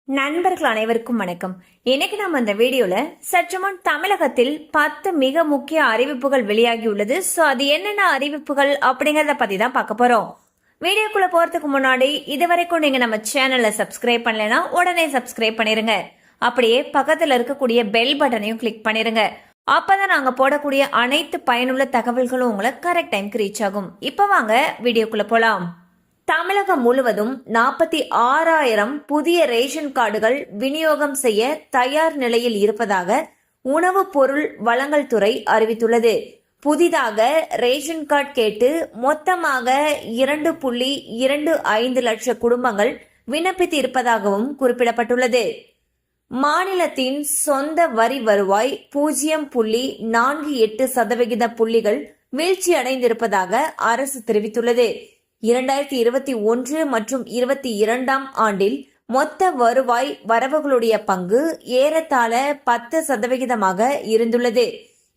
நண்பர்கள் அனைவருக்கும் வணக்கம். இன்னைக்கு நம்ம இந்த வீடியோல சற்று முன் தமிழகத்தில் 10 மிக முக்கிய அறிவிப்புகள் வெளியாகி உள்ளது. சோ அது என்னென்ன அறிவிப்புகள் அப்படிங்கறத பத்தி தான் பார்க்க போறோம். வீடியோக்குள்ள போறதுக்கு முன்னாடி இதுவரைக்கும் நீங்க நம்ம சேனலை சப்ஸ்கிரைப் பண்ணலைன்னா உடனே சப்ஸ்கிரைப் பண்ணிருங்க. அப்படியே பக்கத்துல இருக்கக்கூடிய பெல் பட்டனையும் கிளிக் பண்ணிருங்க. அப்பதான் நாங்க போடக்கூடிய அனைத்து பயனுள்ள தகவல்களும் உங்களை கரெக்ட் டைம்க்கு ரீச் ஆகும். இப்ப வாங்க வீடியோக்குள்ள போலாம். தமிழகம் முழுவதும் 46,000 புதிய ரேஷன் கார்டுகள் விநியோகம் செய்ய தயார் நிலையில் இருப்பதாக உணவுப் பொருள் வழங்கல் துறை அறிவித்துள்ளது. புதிதாக ரேஷன் கார்டு கேட்டு மொத்தமாக 2.25 லட்சம் குடும்பங்கள் விண்ணப்பித்து இருப்பதாகவும் குறிப்பிடப்பட்டுள்ளது. மாநிலத்தின் சொந்த வரி வருவாய் 0.48% புள்ளிகள் வீழ்ச்சி அடைந்திருப்பதாக அரசு தெரிவித்துள்ளது. 2021 மற்றும் 22ஆம் ஆண்டில் மொத்த வருவாய் வரவுகளுடைய பங்கு ஏறத்தாழ 10% இருந்துள்ளது.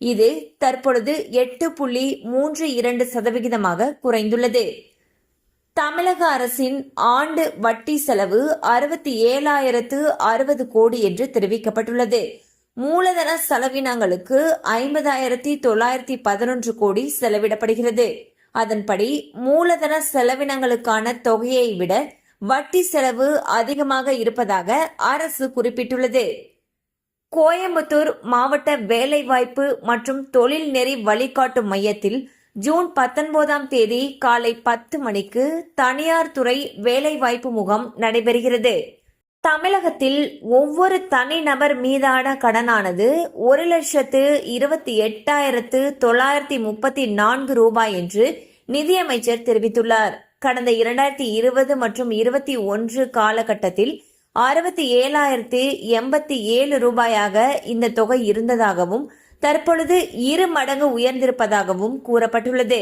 இது தற்பொழுது 8.32% குறைந்துள்ளது. தமிழக அரசின் ஆண்டு வட்டி செலவு 67,060 கோடி என்று தெரிவிக்கப்பட்டுள்ளது. மூலதன செலவினங்களுக்கு 50,911 கோடி செலவிடப்படுகிறது. அதன்படி மூலதன செலவினங்களுக்கான தொகையை விட வட்டி செலவு அதிகமாக இருப்பதாக அரசு குறிப்பிட்டுள்ளது. கோயம்புத்தூர் மாவட்ட வேலைவாய்ப்பு மற்றும் தொழில் நெறி வழிகாட்டு மையத்தில் ஜூன் 19ஆம் தேதி காலை 10 மணிக்கு தனியார் துறை வேலைவாய்ப்பு முகாம் நடைபெறுகிறது. தமிழகத்தில் ஒவ்வொரு தனிநபர் மீதான கடனானது 1,28,934 ரூபாய் என்று நிதியமைச்சர் தெரிவித்துள்ளார். கடந்த 2020 மற்றும் 21 காலகட்டத்தில் 67,087 ரூபாயாக இந்த தொகை இருந்ததாகவும் தற்பொழுது 2 மடங்கு உயர்ந்திருப்பதாகவும் கூறப்பட்டுள்ளது.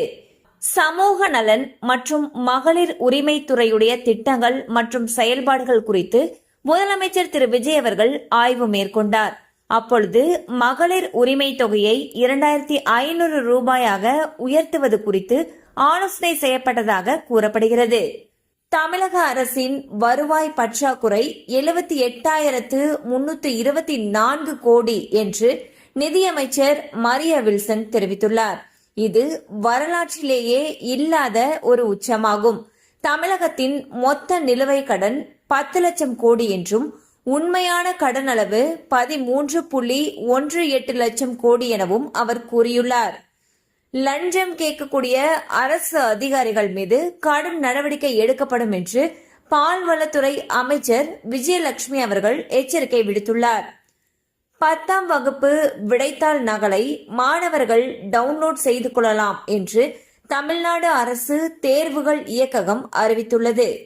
சமூக நலன் மற்றும் மகளிர் உரிமைத்துறையுடைய திட்டங்கள் மற்றும் செயல்பாடுகள் குறித்து முதலமைச்சர் திரு விஜய் அவர்கள் ஆய்வு மேற்கொண்டார். அப்பொழுது மகளிர் உரிமை தொகையை 2,500 ரூபாயாக உயர்த்துவது குறித்து ஆலோசனை செய்யப்பட்டதாக கூறப்படுகிறது. தமிழக அரசின் வருவாய் பற்றாக்குறை 78,324 கோடி என்று நிதியமைச்சர் மரியா வில்சன் தெரிவித்துள்ளார். இது வரலாற்றிலேயே இல்லாத ஒரு உச்சமாகும். தமிழகத்தின் மொத்த நிலுவைக் கடன் 10 லட்சம் கோடி என்றும் உண்மையான கடன் அளவு 13.18 லட்சம் கோடி எனவும் அவர் கூறியுள்ளார். லஞ்சம் கேட்கக்கூடிய அரசு அதிகாரிகள் மீது கடும் நடவடிக்கை எடுக்கப்படும் என்று பால்வளத்துறை அமைச்சர் விஜயலட்சுமி அவர்கள் எச்சரிக்கை விடுத்துள்ளார். 10ஆம் வகுப்பு விடைத்தாள் நகலை மாணவர்கள் டவுன்லோட் செய்து கொள்ளலாம் என்று தமிழ்நாடு அரசு தேர்வுகள் இயக்ககம் அறிவித்துள்ளது.